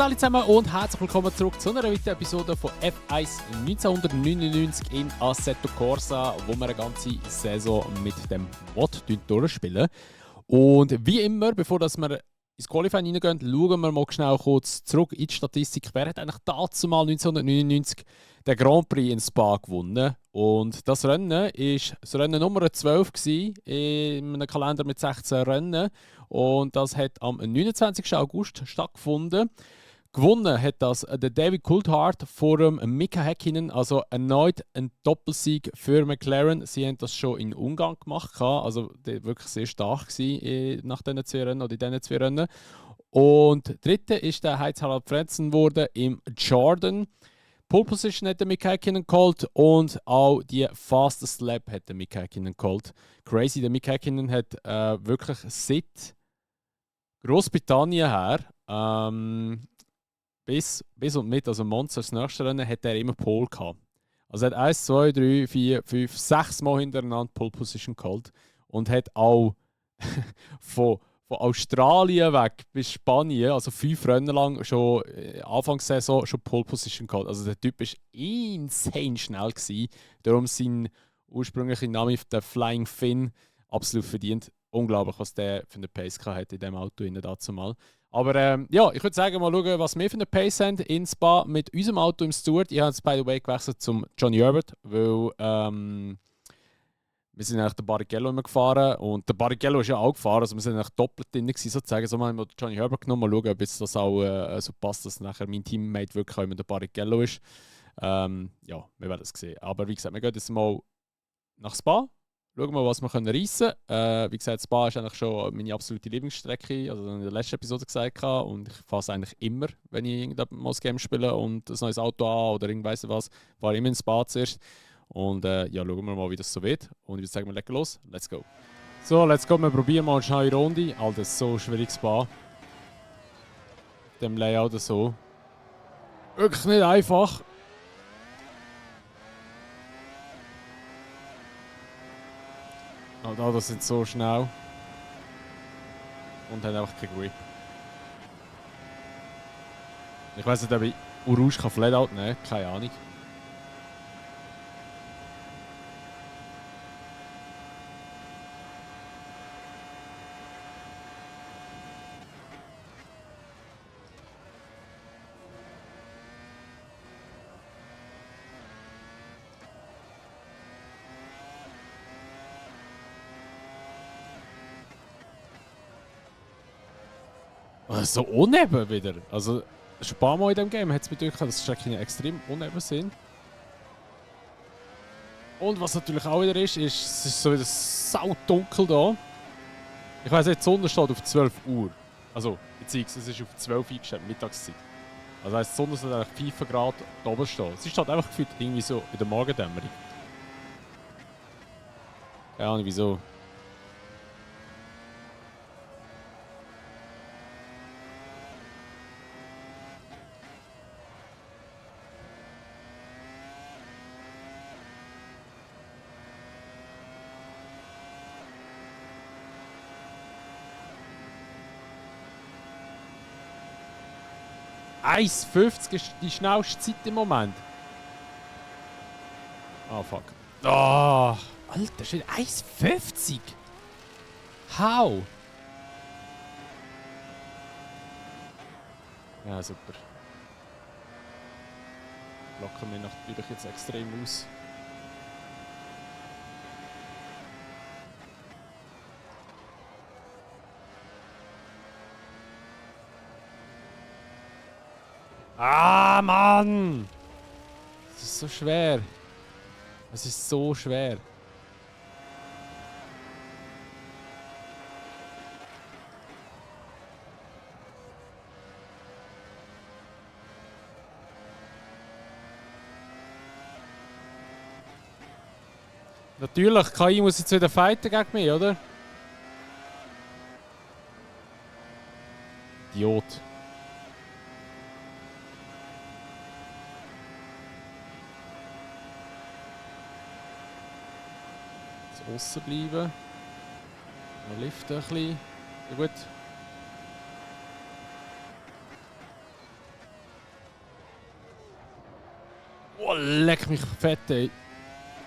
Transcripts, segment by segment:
alle zusammen und herzlich willkommen zurück zu einer weiteren Episode von F1 1999 in Assetto Corsa, wo wir eine ganze Saison mit dem Mod durchspielen. Und wie immer, bevor wir ins Qualifying reingehen, schauen wir mal schnell kurz zurück in die Statistik. Wer hat eigentlich dazu mal 1999 den Grand Prix in Spa gewonnen? Und das Rennen war das Rennen Nummer 12 in einem Kalender mit 16 Rennen. Und das hat am 29. August stattgefunden. Gewonnen hat das der David Coulthard vor dem Mika Häkkinen, also erneut ein Doppelsieg für McLaren. Sie haben das schon in Ungarn gemacht, also wirklich sehr stark nach diesen zwei Rennen oder in diesen zwei Rennen. Und dritter ist der Heinz-Harald Frentzen geworden im Jordan. Pole Position hat der Mika Häkkinen geholt und auch die Fastest Lap hat der Mika Häkkinen geholt. Crazy, der Mika Häkkinen hat wirklich seit Großbritannien her bis und mit, also Monza, das nächste Rennen, hat er immer Pole gehabt. Also er hat 1, 2, 3, 4, 5, 6 Mal hintereinander Pole Position geholt und hat auch von Australien weg bis Spanien, also 5 Rennen lang, schon Anfangssaison schon Pole Position geholt. Also der Typ war insane schnell gewesen. Darum sein ursprünglicher Name, der Flying Finn, absolut verdient. Unglaublich, was der für eine Pace hatte in diesem Auto dazu mal. Aber ja, ich würde sagen, mal schauen, was wir für eine Pace haben in Spa mit unserem Auto im Stewart. Ich habe jetzt, by the way, gewechselt zum Johnny Herbert, weil wir sind eigentlich den Barrichello immer gefahren und der Barrichello ist ja auch gefahren, also wir sind eigentlich doppelt drin gewesen, sozusagen. So haben wir Johnny Herbert genommen, mal schauen, ob jetzt das auch so passt, dass nachher mein Teammate wirklich auch immer der Barrichello ist. Ja, wir werden es sehen. Aber wie gesagt, wir gehen jetzt mal nach Spa. Schauen wir mal, was wir reissen können. Wie gesagt, Spa ist eigentlich schon meine absolute Lieblingsstrecke. Also in der letzten Episode gesagt. Und ich fahre es eigentlich immer, wenn ich irgendein Game spiele und ein neues Auto an oder irgendwas was. Fahre immer in Spa zuerst. Und ja, schauen wir mal, wie das so wird. Und ich würde sagen, wir legen los. Let's go. So, let's go. Wir probieren mal eine schnelle Runde. Alter, so schwierig Spa. Dem Layout so. Wirklich nicht einfach. Oh, das sind so schnell. Und haben einfach keinen Grip. Ich weiß nicht, ob ich Urush Flatout nehmen kann. Keine Ahnung. So uneben wieder. Also, schon ein paar Mal in diesem Game hat es bedeutet, dass die Strecken extrem uneben sind. Und was natürlich auch wieder ist, es ist so wieder saudunkel da. Ich weiss nicht, die Sonne steht auf 12 Uhr. Also, beziehungsweise es ist auf 12 Uhr eingestellt, Mittagszeit. Also heisst, die Sonne soll eigentlich 5 Grad da oben stehen. Sie steht einfach gefühlt irgendwie so in der Morgendämmerung. Keine Ahnung wieso. Eis 50 ist die schnellste Zeit im Moment. Oh fuck. Oh, Alter, schon 1,50. How? Ja, super. Locken wir natürlich jetzt extrem aus. Ah, Mann! Das ist so schwer. Es ist so schwer. Natürlich, KI muss jetzt wieder fighten gegen mich, oder? Idiot. Aussen bleiben. Wir liften ein bisschen. Ja, gut. leck mich fett, ey.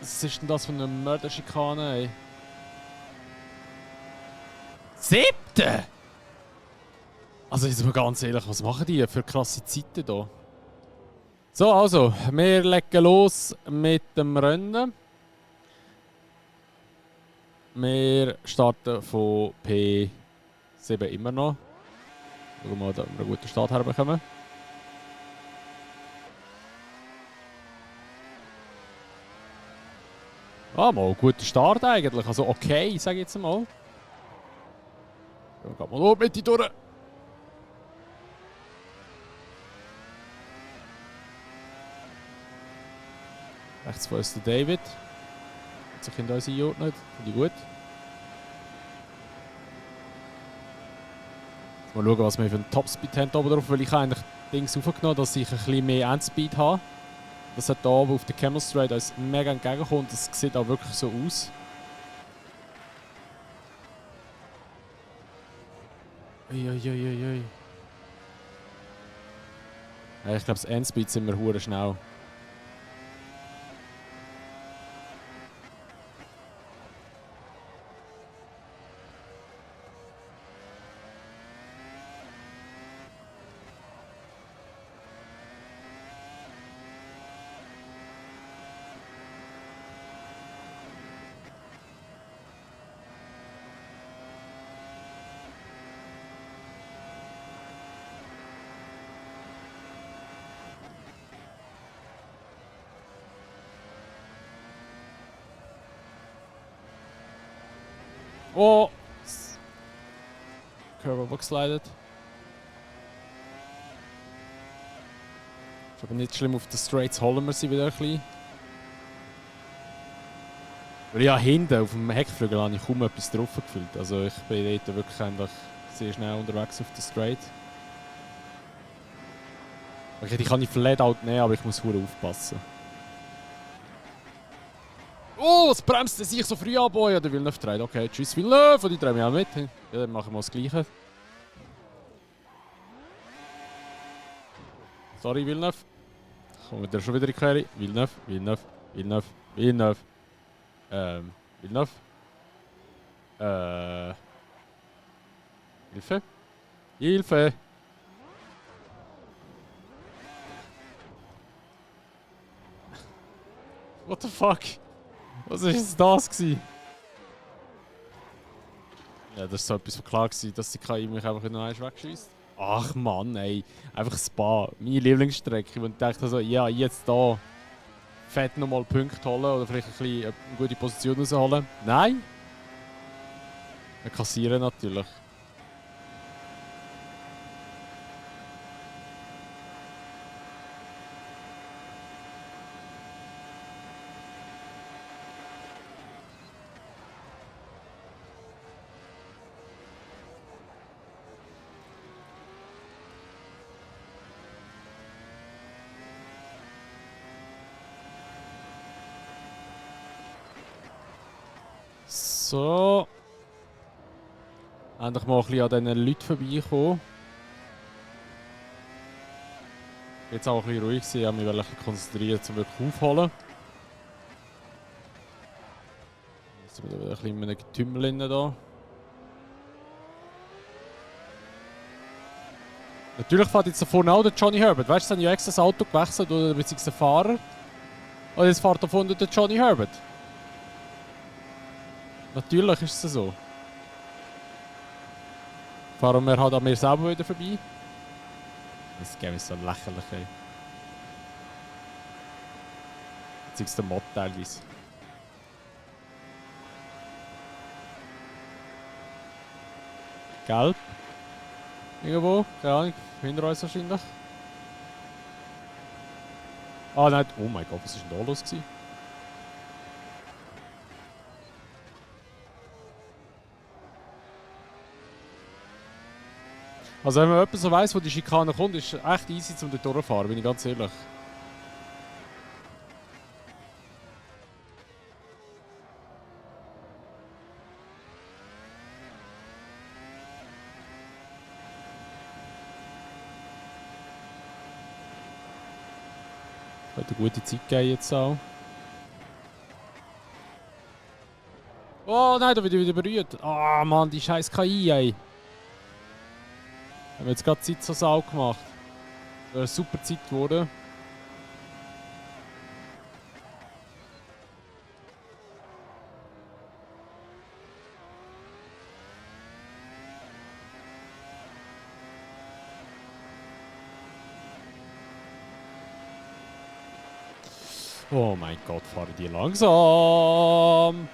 Was ist denn das für eine Mörderschikane, ey? 7. Also jetzt mal ganz ehrlich, was machen die für krasse Zeiten hier? So, also, wir legen los mit dem Rennen. Wir starten von P7 immer noch. Schauen wir mal, ob wir einen guten Start herbekommen. Ah, mal ein guter Start eigentlich. Also okay, sage ich jetzt mal. Dann geht mal los mit die durch. Rechts vor uns der David. Hat sich in uns eingeordnet. Finde ich gut. Jetzt mal schauen, was wir für einen Topspeed haben oben drauf, weil ich habe eigentlich Dings aufgenommen, dass ich ein bisschen mehr Endspeed habe. Das hat hier oben auf der Camel Straight uns mega entgegenkommt. Das sieht auch wirklich so aus. Uiuiuiui. Ja, ich glaube, das Endspeed sind wir hure schnell. Oh! Curve geslidet. Ist aber nicht schlimm, auf den Straights holen wir sie wieder ein bisschen. Weil ja, hinten auf dem Heckflügel habe ich kaum etwas drauf gefühlt. Also ich bin dort wirklich einfach sehr schnell unterwegs auf den Straight. Okay, die kann ich für Leadout nehmen, aber ich muss hure aufpassen. Oh, was bremst der sich so früh ab? Oh ja, der Villeneuve dreht. Okay, tschüss Villeneuve, und die drehen mich auch mit. Ja, dann machen wir das Gleiche. Sorry Villeneuve. Kommen wir schon wieder in die Quere. Villeneuve, Villeneuve, Villeneuve, Villeneuve. Villeneuve. Hilfe. Hilfe. What the fuck? Was ist das gewesen? Ja, das war so etwas von klar gewesen, dass die KI mich einfach in einen wegschießt. Ach Mann, ey. Einfach Spa. Meine Lieblingsstrecke. Und ich dachte so, ja, jetzt da fett nochmal Punkte holen oder vielleicht ein bisschen eine gute Position rausholen. Nein. Wir kassieren natürlich. So. Endlich mal ein bisschen an diesen Leuten vorbeikommen. Jetzt auch ein bisschen ruhig sein, ich habe mich ein bisschen konzentriert, um wirklich aufholen. Jetzt sind wir wieder ein bisschen in einem Getümmel hier. Natürlich fährt jetzt da vorne auch der Johnny Herbert. Weißt du, sie haben ja extra das Auto gewechselt oder beziehungsweise den Fahrer. Und jetzt fährt da vorne der Johnny Herbert. Natürlich ist es so. Fahren wir halt an mir selber wieder vorbei. Das Game ist so lächerlich, ey. Jetzt der Mod teilweise. Gelb. Irgendwo, keine Ahnung, hinter uns wahrscheinlich. Ah nein, oh mein Gott, was ist denn da los gewesen? Also wenn man jemand so weiss, wo die Schikane kommt, ist es echt easy zum dort durchfahren, bin ich ganz ehrlich. Hat eine gute Zeit gegeben jetzt auch. Oh nein, da wird wieder berührt. Ah oh, Mann, die scheiß KI, ey. Haben wir jetzt gerade Zeit zur Sau gemacht. Das wäre eine super Zeit geworden. Oh mein Gott, fahren die langsam.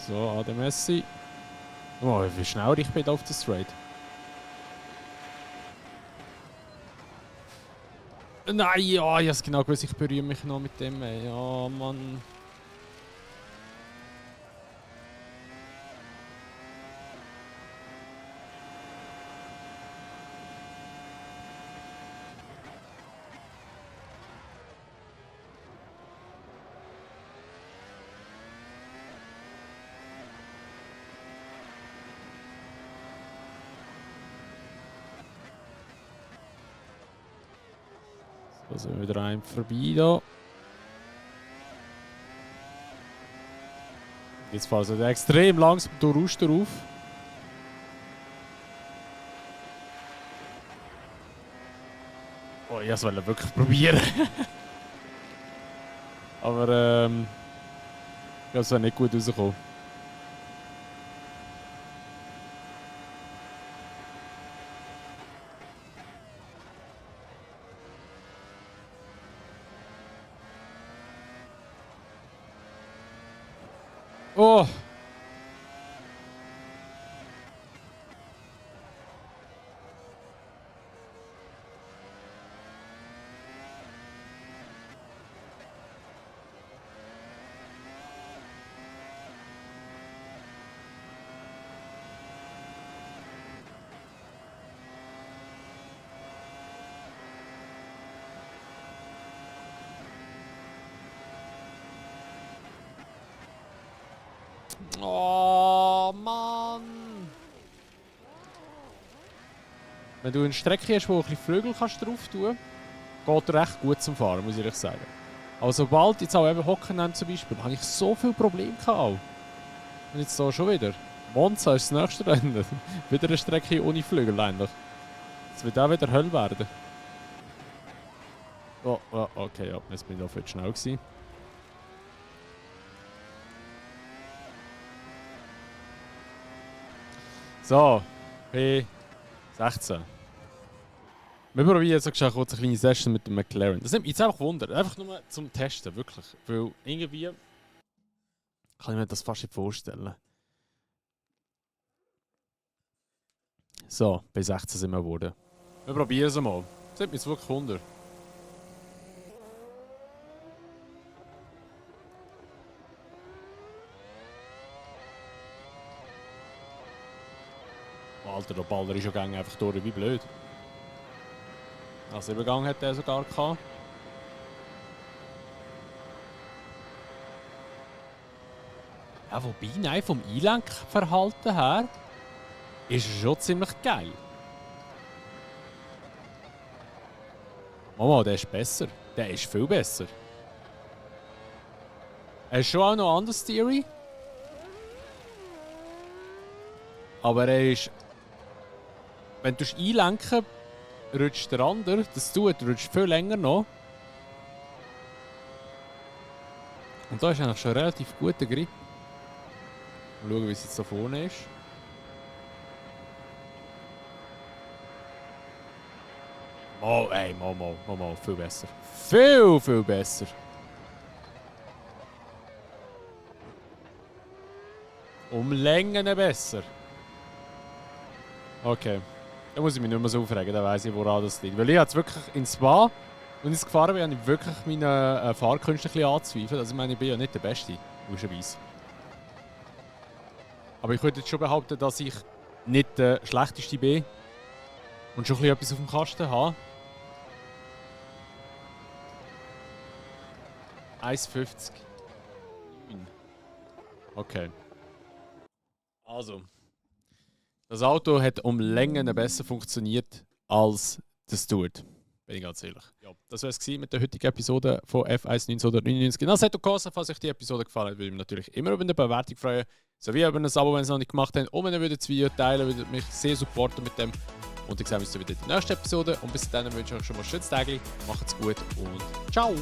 So, Ade Messi. Oh, wie schnell ich bin auf der Straight. Nein, ja, ich habe genau gewusst, ich berühre mich noch mit dem. Ey. Ja, Mann. Da sind wir wieder ein vorbei da. Jetzt fahren sie extrem langsam durch drauf. Oh, ich wollte es wirklich probieren. Aber ich glaube, es wäre nicht gut rausgekommen. Oh! Oh, Mann! Wenn du eine Strecke hast, wo du ein bisschen Flügel kannst drauf tun kannst, geht er recht gut zum Fahren, muss ich ehrlich sagen. Aber sobald jetzt auch eben Hockenheim zum Beispiel, habe ich so viele Probleme gehabt. Und jetzt so schon wieder. Monza ist das nächste Rennen. Wieder eine Strecke ohne Flügel eigentlich. Das wird auch wieder Hölle werden. Oh, oh okay, ja, jetzt bin ich auch viel zu schnell gewesen. So, P16. Wir probieren jetzt kurz eine kleine Session mit dem McLaren. Das nimmt mich jetzt einfach Wunder. Einfach nur zum Testen, wirklich. Weil irgendwie kann ich mir das fast nicht vorstellen. So, P16 sind wir geworden. Wir probieren es mal. Das nimmt mich jetzt wirklich Wunder. Alter, der Baller ist ja einfach durch wie blöd. Also Übergang hat er sogar gehabt. Ja, wobei, nein, vom Einlenkverhalten her ist er schon ziemlich geil. Mama, der ist besser. Der ist viel besser. Er ist schon auch noch anders Theory. Aber er ist... Wenn du einlenken rutscht der andere, das rutscht viel länger noch. Und da ist eigentlich schon ein relativ guter Grip. Mal schauen, wie es jetzt da vorne ist. Oh, ey, mal, viel besser. Viel besser. Um Längen besser. Okay. Da muss ich mich nicht mehr so aufregen, dann weiss ich, woran das liegt. Weil ich jetzt wirklich in Spa, wenn ich gefahren bin, habe ich wirklich meine Fahrkünste ein bisschen anzweifelt. Also ich meine, ich bin ja nicht der Beste, logischerweise. Aber ich würde jetzt schon behaupten, dass ich nicht der Schlechteste bin. Und schon ein bisschen etwas auf dem Kasten habe. 1,50. Okay. Also. Das Auto hat um Längen besser funktioniert als der Stewart. Bin ich ganz ehrlich. Ja, das war es mit der heutigen Episode von F1 1999. In Assetto Corsa, falls euch die Episode gefallen hat, würde ich mich natürlich immer über eine Bewertung freuen. Sowie über ein Abo, wenn ihr es noch nicht gemacht habt. Und wenn ihr das Video teilen würdet, mich sehr supporten mit dem. Und ich sehe uns dann wieder in der nächsten Episode. Und bis dann wünsche ich euch schon mal ein schönes Tag. Macht's gut und ciao!